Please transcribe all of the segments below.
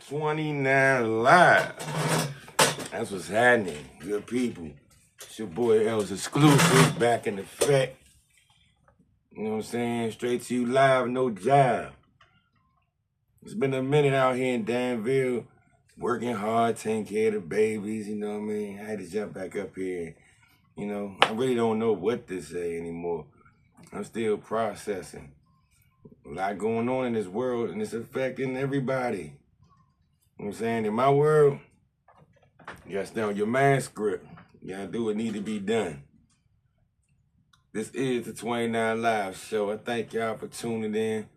29 Live. That's what's happening, good people. It's your boy L's Exclusive, back in effect. You know what I'm saying? Straight to you live, no jive. It's been a minute out here in Danville, working hard, taking care of the babies, you know what I mean? I had to jump back up here. You know, I really don't know what to say anymore. I'm still processing. A lot going on in this world, and it's affecting everybody. You know what I'm saying? In my world, you gotta stay on your mind script. You gotta do what need to be done. This is the 29 Live Show. I thank y'all for tuning in.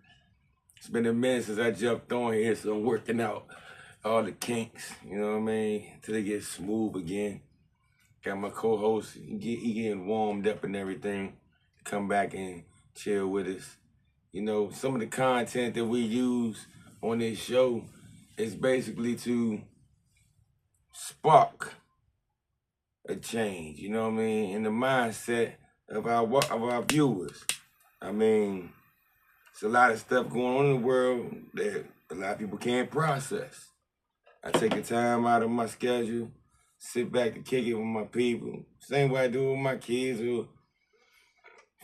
It's been a minute since I jumped on here, so I'm working out all the kinks, you know what I mean, until they get smooth again. Got my co-host, he getting warmed up and everything, come back and chill with us. You know, some of the content that we use on this show is basically to spark a change, you know what I mean, in the mindset of our viewers. I mean, it's a lot of stuff going on in the world that a lot of people can't process. I take the time out of my schedule, sit back and kick it with my people. Same way I do with my kids or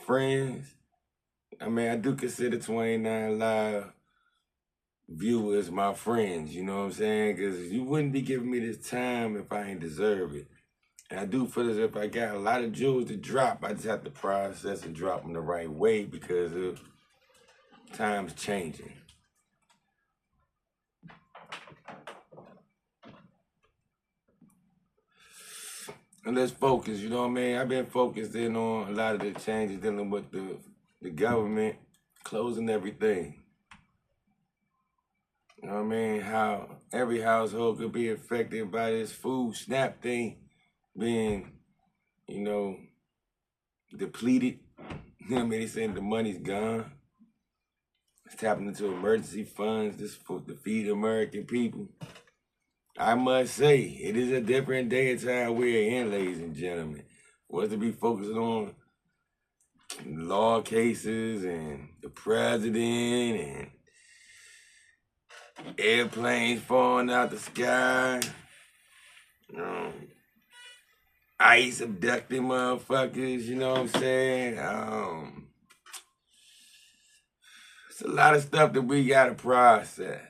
friends. I mean, I do consider 29 Live viewers my friends, you know what I'm saying? Because you wouldn't be giving me this time if I ain't deserve it. And I do feel as if I got a lot of jewels to drop. I just have to process and drop them the right way because of times changing. And let's focus, you know what I mean? I've been focused in on a lot of the changes dealing with the government closing everything. You know what I mean? How every household could be affected by this food snap thing being, you know, depleted. You know what I mean? They saying the money's gone. It's tapping into emergency funds to feed American people. I must say, it is a different day and time we're in, ladies and gentlemen. What's to be focusing on law cases and the president and airplanes falling out the sky. You know, ICE abducting motherfuckers, you know what I'm saying? It's a lot of stuff that we gotta process.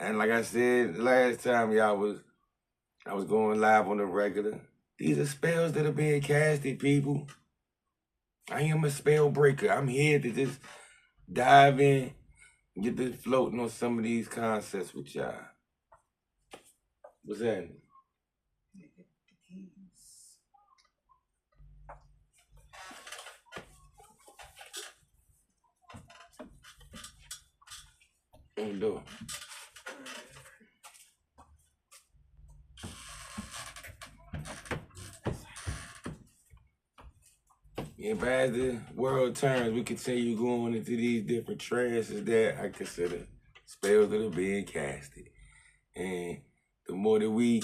And like I said last time I was going live on the regular. These are spells that are being casted, people. I am a spell breaker. I'm here to just dive in, get this floating on some of these concepts with y'all. What's that? Open the door. Yeah, but as the world turns, we continue going into these different trances that I consider spells that are being casted. And the more that we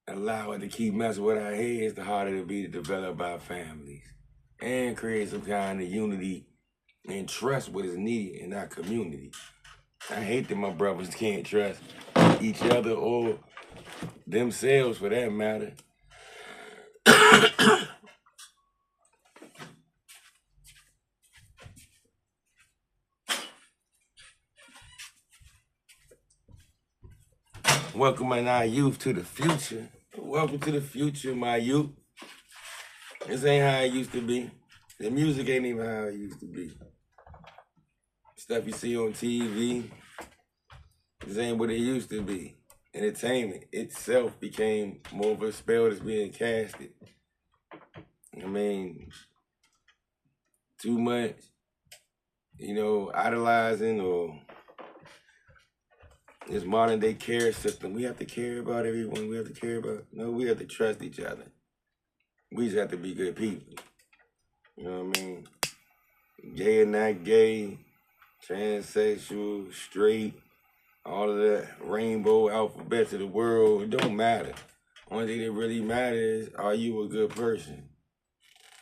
allow it to keep messing with our heads, the harder it'll be to develop our families and create some kind of unity and trust what is needed in our community. I hate that my brothers can't trust each other or themselves for that matter. Welcoming our youth to the future. Welcome to the future, my youth. This ain't how it used to be. The music ain't even how it used to be. Stuff you see on TV, this ain't what it used to be. Entertainment itself became more of a spell that's being casted. I mean, too much, you know, idolizing or this modern day care system. We have to care about everyone. We have to care about, no, we have to trust each other. We just have to be good people. You know what I mean? Gay or not gay, transsexual, straight, all of that rainbow alphabets of the world, it don't matter. Only thing that really matters is, are you a good person?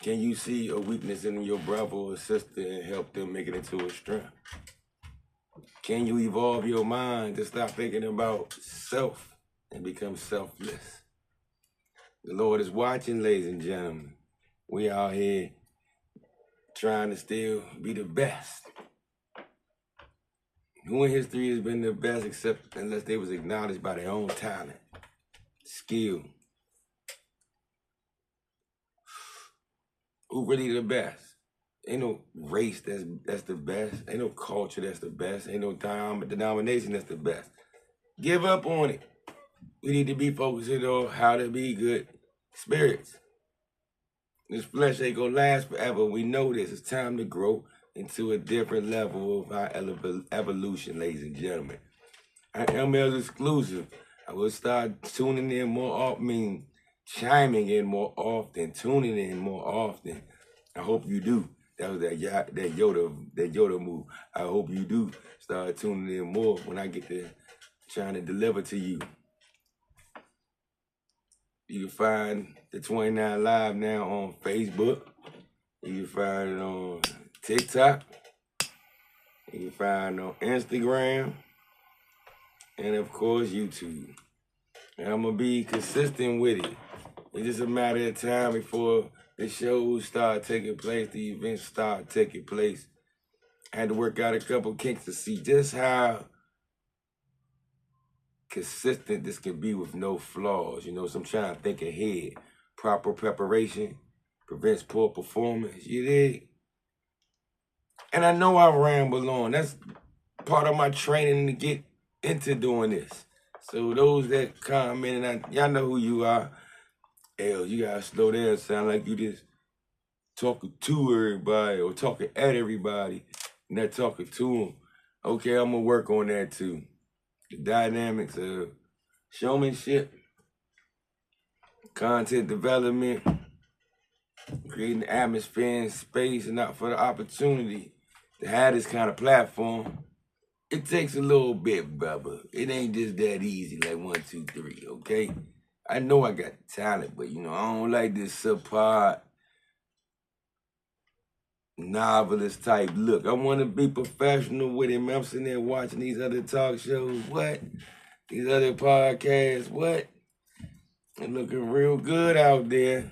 Can you see a weakness in your brother or sister and help them make it into a strength? Can you evolve your mind to stop thinking about self and become selfless? The Lord is watching, ladies and gentlemen. We out here trying to still be the best. Who in history has been the best except unless they was acknowledged by their own talent, skill? Who really the best? Ain't no race that's the best. Ain't no culture that's the best. Ain't no denomination that's the best. Give up on it. We need to be focusing on how to be good spirits. This flesh ain't gonna last forever. We know this. It's time to grow into a different level of our evolution, ladies and gentlemen. I am exclusive. I will start tuning in more often, chiming in more often, tuning in more often. I hope you do. That was that Yoda move. I hope you do start tuning in more when I get to trying to deliver to you. You can find the 29 Live now on Facebook. You can find it on TikTok. You can find it on Instagram. And of course, YouTube. And I'm going to be consistent with it. It's just a matter of time before the shows start taking place, the events start taking place. I had to work out a couple kinks to see just how consistent this can be with no flaws. So I'm trying to think ahead. Proper preparation prevents poor performance. You dig? And I know I ramble on. That's part of my training to get into doing this. So those that comment, y'all know who you are. Hell, you gotta slow down. Sound like you just talking to everybody or talking at everybody, not talking to them. Okay, I'm gonna work on that too. The dynamics of showmanship, content development, creating atmosphere and space, and not for the opportunity to have this kind of platform. It takes a little bit, brother. It ain't just that easy, like 1, 2, 3, okay? I know I got talent, but I don't like this subpar novelist type look. I want to be professional with him. I'm sitting there watching these other talk shows. What? These other podcasts. What? They're looking real good out there.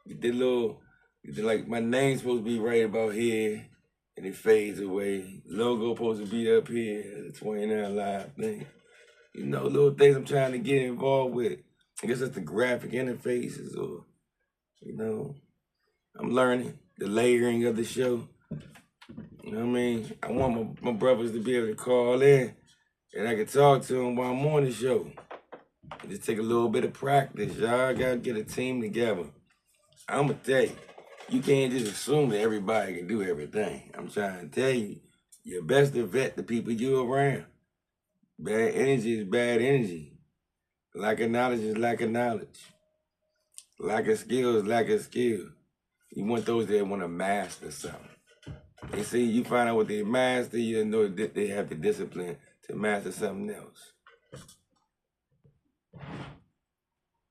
Like my name's supposed to be right about here, and it fades away. Logo supposed to be up here, the 29 Live thing. Little things I'm trying to get involved with. I guess that's the graphic interfaces or, I'm learning the layering of the show. You know what I mean? I want my brothers to be able to call in and I can talk to them while I'm on the show. It just take a little bit of practice, y'all. I gotta get a team together. I'm gonna tell you, you can't just assume that everybody can do everything. I'm trying to tell you, you're best to vet the people you're around. Bad energy is bad energy. Lack of knowledge is lack of knowledge. Lack of skill is lack of skill. You want those that want to master something. They see you find out what they master, you know that they have the discipline to master something else.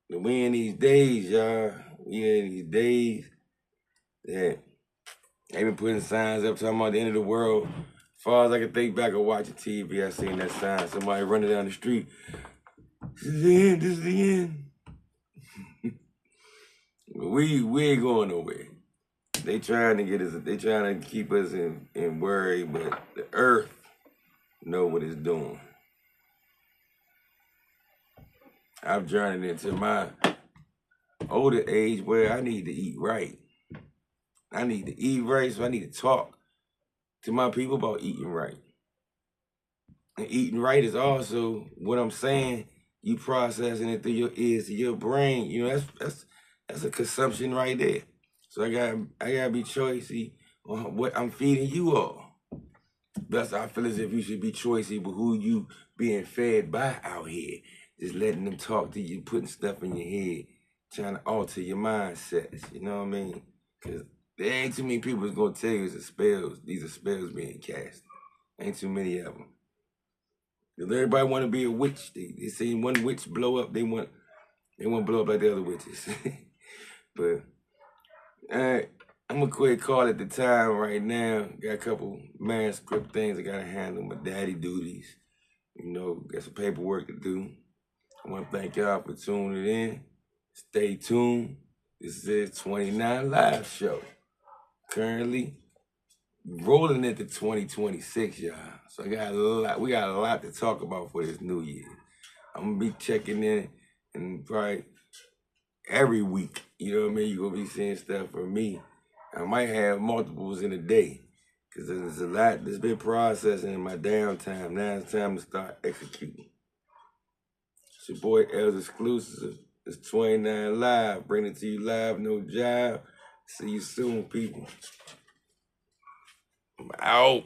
But we in these days, y'all. We in these days that they been putting signs up talking about the end of the world. As far as I can think back of watching TV, I seen that sign. Somebody running down the street. This is the end. This is the end. we ain't going nowhere. They trying to get us. They trying to keep us in worry, but the earth know what it's doing. I've journeyed into my older age where I need to eat right. I need to eat right, so I need to talk to my people about eating right. And eating right is also what I'm saying. You processing it through your ears to your brain. That's a consumption right there. So I gotta be choicey on what I'm feeding you all. Thus, I feel as if you should be choicey with who you being fed by out here. Just letting them talk to you, putting stuff in your head, trying to alter your mindsets. You know what I mean? Because there ain't too many people that's gonna tell you it's a spells. These are spells being cast. Ain't too many of them. Because everybody want to be a witch. They see one witch blow up, they want to blow up like the other witches. But I'm gonna quit call it the time right now. Got a couple manuscript things I gotta handle, my daddy duties. You know, got some paperwork to do. I wanna thank y'all for tuning in. Stay tuned. This is 29 Live Show. Currently rolling into 2026, y'all. So we got a lot to talk about for this new year. I'm gonna be checking in and probably every week. You know what I mean? You're gonna be seeing stuff from me. I might have multiples in a day. Cause there's a lot that's been processing in my downtime. Now it's time to start executing. It's your boy L's Exclusive. It's 29 Live. Bring it to you live, no jive. See you soon, people. I'm out.